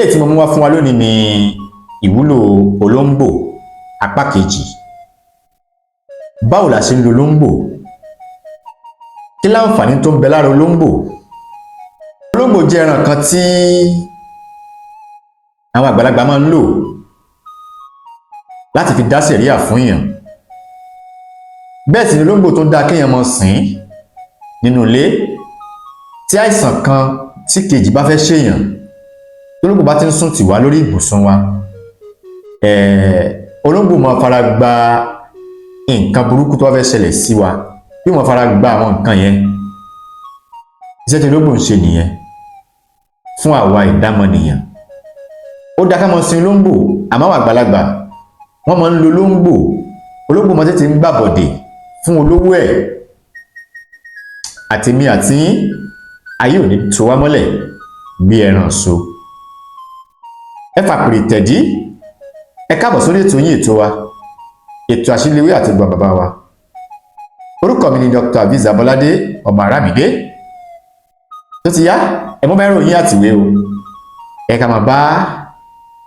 eléyìí tí mo mú wá fún wa lónìí ni ìwúlò olóńgbò apá kejì. Báwo la ṣe ń lo olóńgbò? Kí láǹfààní tó ń bẹ lára olóńgbò? Olóńgbò jẹ́ ẹran kan tí àwọn àgbàlagbà máa ń lò láti fi dá sẹ̀ríà fún èèyàn. Bẹ́ẹ̀ sì ni olóńgbò tó dáa kéèyàn máa sìn nínú ilé tí àìsàn kan tí kejì bá fẹ́ ṣèyàn. Olóńgbò bá ti ń sùn tì wá lórí ibùsùn wa, olóńgbò máa fara gba nǹkan burúkú tó fẹ́ ṣẹlẹ̀ sí wa, yóò máa fara gba àwọn nǹkan yẹn. Iṣẹ́ tí olóńgbò ń ṣe nìyẹn fún àwa ìdámọ̀nìyàn. Ó dá ká máa sin olóńgbò, àmọ́ àwọn àgbàlagbà wọ́n máa ń lo olóńgbò. Olóńgbò máa tètè ń gbàbọ̀dè fún olówó ẹ̀. Àtèmi àti yín, ayé ò ní tó wá mọ́lẹ̀ bí ẹran so. Ẹ fàpèrè tẹ̀dí, ẹ káàbọ̀ sórí ètò yín, ètò wa, ètò àṣírí ewé àti ìgbà bàbá wa. Orúkọ mi ni Dr. Aviz Abolade ọmọ Aramide. Tó ti yá, ẹ mú mẹ́rọ yín àtìwé o, ẹ ká máa bá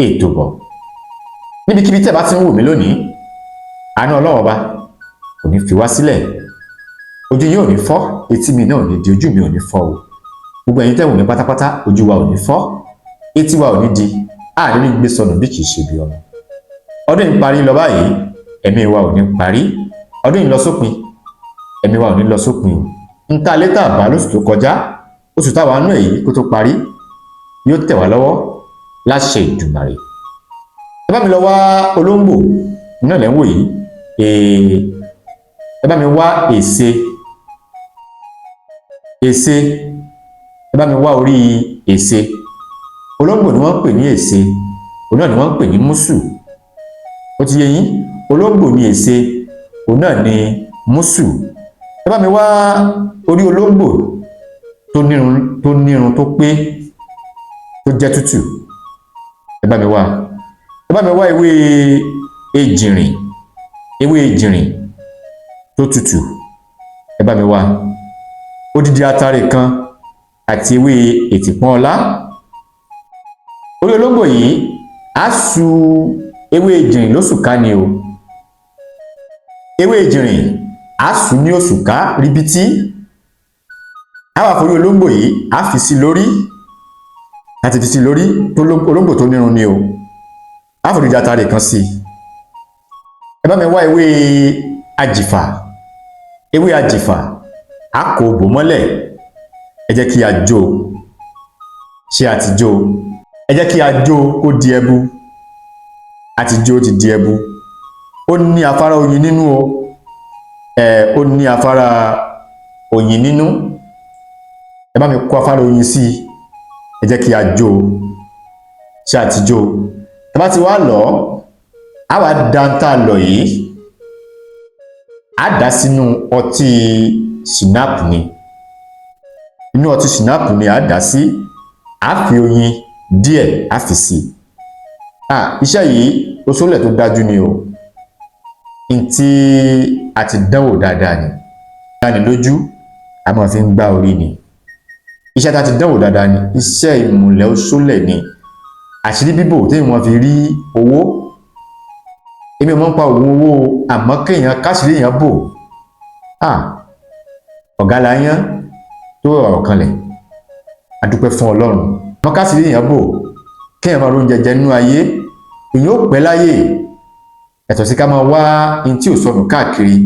ètò bọ̀. Níbikíbi tẹ́ bá ti ń wò mí lónìí, àánú Ọlọ́run Ọba kò ní fi wá sílẹ̀. Ojú yín ò ní fọ́, etí mi náà ò ní di, ojú mi ò ní fọ́ o. Gbogbo ẹ̀yin tẹ́ wò mí pátápátá, ojú wa ò ní fọ́, etí wa ò ní di, àárín ní gbé sọnù bí kì í ṣe bí ọmọ. Ọdún yìí parí lọ báyìí, ẹ̀mí wa ò ní parí. Ọdún yìí lọ sópin, ẹ̀mí wa ò ní lọ sópin o. Ń ta létà bá lóṣù tó kọjá, oṣù táwa nú èyí kó tó parí, yóò tẹ̀ wá lọ́wọ́ láṣẹ Ìdùmarè. Ẹ bá mi lọ wá olóńgbò náà lẹ́ ń wò yìí. Ẹ bá mi wá èsè. Ẹ bá mi wá orí èsè. Olóńgbò ni wọ́n ń pè ní èsè, òun náà ni wọ́n ń pè ní músù. Ó ti yé yín? Olóńgbò ni èsè, òun náà ni músù. Ẹ bá mi wá orí olóńgbò tó nírun tó pé, tó jẹ́ tútù. Ẹ bá mi wá. Ẹ bá mi wá ewé ejìrìn tó tútù. Ẹ bá mi wá. Odidi atare kan àti ewé ètìpọ́n ọlá. Orí olóńgbò yìí á su ewé ejìrìn lóṣùká ni o. Ewé ejìrìn á su ní òṣùká ríbítí. Á wà forí olóńgbò yìí á fi sí lórí, láti fi sí lórí tó olóńgbò tó nírun ni o. Á forí atare kan sí. Ẹ bá mi wá ewé àjìfà. A kò bò mọ́lẹ̀. Ẹ jẹ́ kí a jó. Ṣé a ti jó? Ẹ jẹ́ kí a jó kó di ẹbu. A ti jó, ti di ẹbu. Ó ní afárá oyin nínú o. Ó ní afárá oyin nínú. Ẹ bá mi kó afárá oyin sí. Ẹ jẹ́ kí a jó. Ṣé a ti jó? Tá bá ti wá lọ, a wá dá ń tà lọ yìí. A dá sínú ọtí ṣìnáàpù ni. Inú ọtí ṣìnáàpù ni a dá sí. A fi oyin díẹ̀ a fi sí. Iṣẹ́ yìí ó sólẹ̀ tó dájú ni o. N tí a ti dánwò dáadáa ni. Dánilójú a máa fi ń gbá orí ni. Iṣẹ́ tá a ti dánwò dáadáa ni. Iṣẹ́ ìmùlẹ̀ ó sólẹ̀ ni. Àṣírí bíbò tí wọ́n fi rí owó. Èmi ò mọ̀ ń pa òògùn owó, àmọ́ kéèyàn káṣírí èèyàn bò. Ọ̀gá la yán tó ọ̀rọ̀ kanlẹ̀. A dúpẹ́ fún Ọlọ́run. Àmọ́ káṣírí èèyàn bò, kéèyàn máa róúnjẹ jẹ nínú ayé, èèyàn ó pẹ́ láyé. Ẹ̀tọ́ sí ká máa wá in tí ò sọnù káàkiri.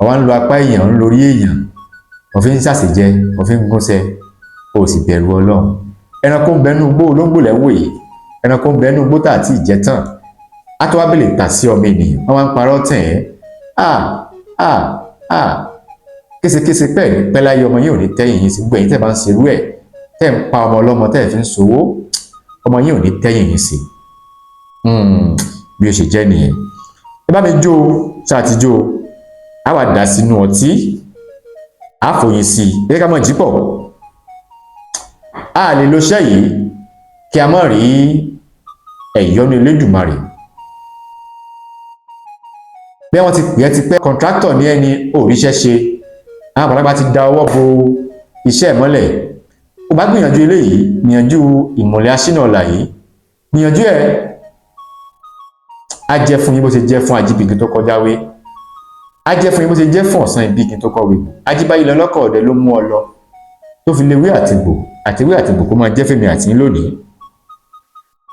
Àwa ń lo apá èèyàn, ń lórí èèyàn. Wọ́n fi ń ṣàṣejẹ, wọ́n fi ń gúnṣẹ́. O sì bẹ̀rù Ọlọ́run. Ẹranko ń bẹ nínú igbó, olóńgbò lẹ́ ń wò yìí. Ẹranko ń bẹ nínú igbó tá àti ìjẹ tán. A tó wá bèlè tà sí ọmọ ènìyàn. Wọ́n wá ń parọ́ tẹ̀ ẹ́. Késekése pẹ́ẹ́ ní pẹ́ láyé, ọmọ yín ò ní tẹ́yìn yín sí. Gbogbo ẹ̀yin tẹ́ bá ń ṣerú ẹ̀, tẹ́ ń pa ọmọ ọlọ́mọ, tẹ́ fi ń ṣòwò, ọmọ yín ò ní tẹ́yìn yín sí. Bí ó ṣe jẹ́ nìyẹn. Ẹ bá mi jó. Ṣé a ti jó? A wá dà sínú ọtí. A fòyìn sí. Ẹ jẹ́ ká mọ̀ jí pọ̀. A lè lo iṣẹ́ yìí kí a má rí ẹ̀yọ́nú Elédùmarè. Bí wọ́n ti pè é ti pẹ́, kọ̀ǹtráktọ̀ ní ẹni òríṣẹ́ ṣe. Àwọn àgbàlagbà ti da ọwọ́ bo iṣẹ́ ìmọ́lẹ̀. Ó bá gbìyànjú eléyìí, gbìyànjú ìmọ́lẹ̀ aṣínà ọ̀la yìí, gbìyànjú ẹ̀ á jẹ́ fún yín bó ṣe jẹ́ fún Ajíbíkí tó kọjá wé, á jẹ́ fún yín bó ṣe jẹ́ fún Ọ̀sán Ìbíkí tó kọ̀wé. Ajíbáyé lọ lọ́kọ̀ ọ̀dẹ ló mú ọ lọ tó fi lè wé àtìgbò àtiwé àtìgbò kó máa jẹ́ fèmí àti yín lónìí.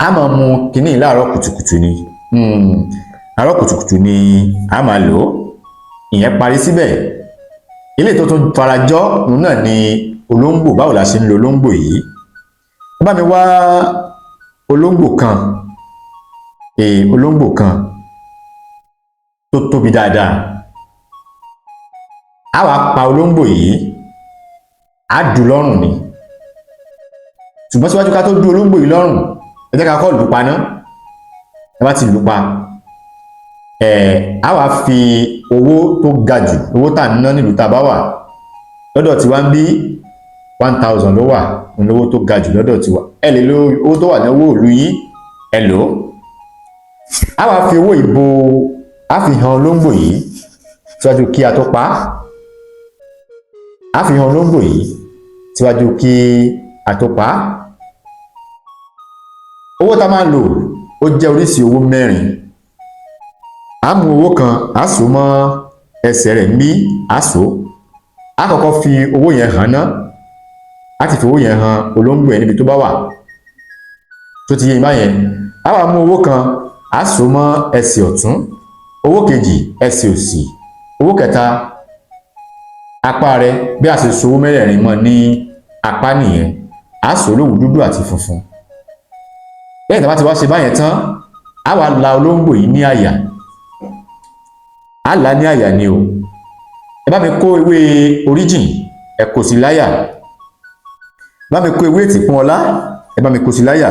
A máa mu kínní láàárọ̀ kùtùkùtù ni àárọ̀ kùtùkùtù ni a máa lò ó, ìyẹn parí síbẹ̀. Ilé tó tún farajọ́ òun náà ni olóńgbò. Báwo la ṣe ń lo olóńgbò yìí? Bá mi wá olóńgbò kan, olóńgbò kan tó tóbi dáadáa. A wá pa olóńgbò yìí, a dù lọ́rùn ni. Ṣùgbọ́n síwájú ká tó dù olóńgbò yìí lọ́rùn, ẹ jẹ́ ká kọ́ lù pa ná. Ẹ bá ti lù pa, a wá fi owó tó ga jù, owó tá ń ná nílùú tá bá wà lọ́dọ̀ tí wá ń bí 1000 ló wà ní owó tó ga jù lọ́dọ̀ tí wà. Ẹ lè lo owó tó wà ní owó ìlú yín, ẹ lò ó. A wá fi owó ìbò, a fi hàn olóńgbò yìí síwájú kí a tó pa á. A fi hàn olóńgbò yìí síwájú kí a tó pa á. Owó tá máa lò ó jẹ́ oríṣi owó 4. A mú owó kan, a so mọ́ ẹsẹ̀ rẹ̀ bí a so. A kọ́kọ́ fi owó yẹn hàn ná. A ti fi owó yẹn hàn olóńgbò yẹn níbi tó bá wà. Tó ti yé báyẹn. A wá mú owó kan, a so mọ́ ẹsẹ̀ ọ̀tún, owó kejì ẹsẹ̀ òsì, owó kẹta apá rẹ̀. Bí a ṣe so owó 4 mọ́ ní apá nìyẹn. A so lówù dúdú àti funfun. Lẹ́yìn tí a bá ti wá ṣe báyẹn tán, a wá la olóńgbò yìí ní àyà. A là ní àyà ni o. Ẹ bá mi kó ewé oríjìn, ẹ kó sí láyà. Bá mi kó ewé ètìpọ́n ọlá, ẹ bá mi kó sí láyà.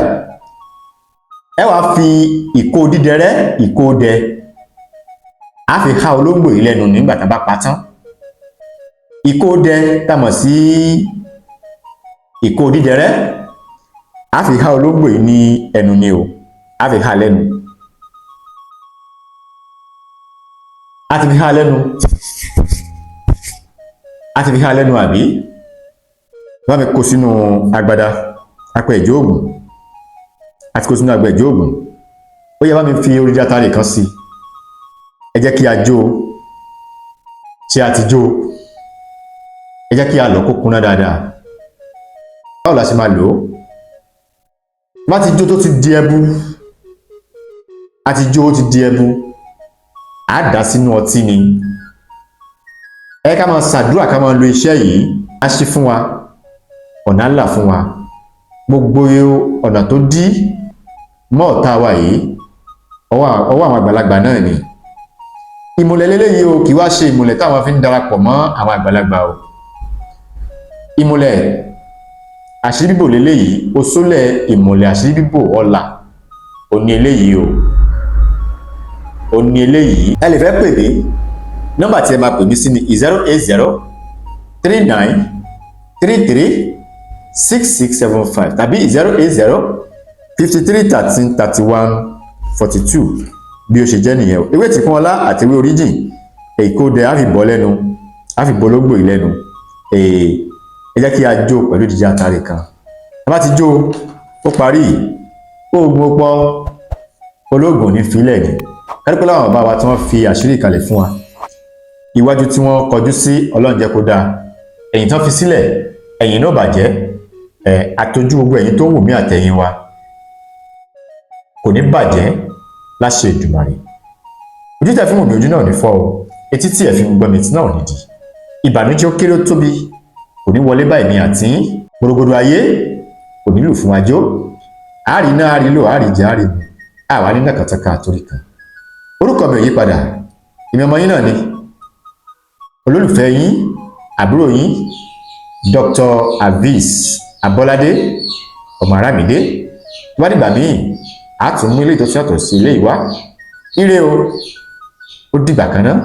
Ẹ wá fi ìkó dídẹrẹ́, ìkó dẹ, a fi há olóńgbò yìí lẹ́nu nígbà tá bá pa tán. Ìkó dẹ tá mọ̀ sí ìkó dídẹrẹ́, a fi há olóńgbò yìí ní ẹnu ni o. A fi há lẹ́nu. A ti fi há lẹ́nu. A ti fi há lẹ́nu àbí? Bá mi kó sínú agbada, apẹ ìjọ ògùn. A ti kó sínú agbẹ ìjọ ògùn. Ó yẹ bá mi fi orí játàrí kan sí. Ẹ jẹ́ kí a jó. Ṣé a ti jó? Ẹ jẹ́ kí a lọ kó kúnná dáadáa. Báwo la ṣe máa lò ó? Bá ti jó tó ti di ẹbu. A ti jó ó ti di ẹbu. A dà sínú ọtí ni. Ẹ ká máa ṣàdúrà ká máa lo iṣẹ́ yìí. A ṣí fún wa, ọ̀nà là fún wa. Gbogbo ọ̀nà tó dí mọ́ ọ̀tá wa yìí, ọwọ́ àwọn àgbàlagbà náà ni. Ìmùlẹ̀ lélẹ́yìí o, kì wá ṣe ìmùlẹ̀ táwọn fi ń darapọ̀ mọ́ àwọn àgbàlagbà o. Ìmùlẹ̀ àṣírí bíbò lélẹ́yìí, òṣòlẹ̀ ìmùlẹ̀ àṣírí bíbò ọlà ò ní eléyìí o. Ó ní eléyìí. Ẹ lè fẹ́ pè mí. Nọ́mbà tí ẹ máa pè mí sí ni 080 39 33 6675 tàbí 080 53 13 31 42. Bí ó ṣe jẹ́ nìyẹn o. Ewé ètìpọ́n ọlá àti ewé oríjìn, èkó dẹ á fi bọ́ lẹ́nu, á fi bọ́ olóńgbò yìí lẹ́nu. Ẹ jẹ́ kí a jó pẹ̀lú ìdíje àtàrí kan. A bá ti jó ó parí. Oògùn ó pọ̀, olóògùn ní fílẹ̀ ni. Kẹ́rípẹ́ láwọn bàbá wa tí wọ́n fi àṣírí ìkàlẹ̀ fún wa. Iwájú tí wọ́n kọjú sí Ọlọ́run jẹ́ kó dáa. Ẹ̀yìn tán fi sílẹ̀, ẹ̀yìn náà bàjẹ́. Àtọ́jú gbogbo ẹ̀yin tó ń wù mí àtẹ̀yìn wa kò ní bàjẹ́ láṣẹ Èdùmàrè. Ojú tẹ́ fi wù mí, ojú náà ní fọ́ o. Etí tí ẹ fi gbọ́ mi, etí náà ò ní di. Ìbànújẹ́ ó kéré ó tóbi kò ní wọlé bá èmi àti gbòrògbòrò ayé kò ní lù fún wájó. Àárí náà, àárí lò, àárí jẹ, àárí mu. Àwa ní nàkàtàkà àtórí kan. Orúkọ mi ò yí padà. Èmi ọmọ yín náà ni. Olólùfẹ́ yín, àbúrò yín, Dr. Aviz Abolade ọmọ Aramide. Wá dìgbà míì, a tún mú ilé tó ṣàtọ̀ sí ilé ìwá. Ire o, ó dìgbà kan náà.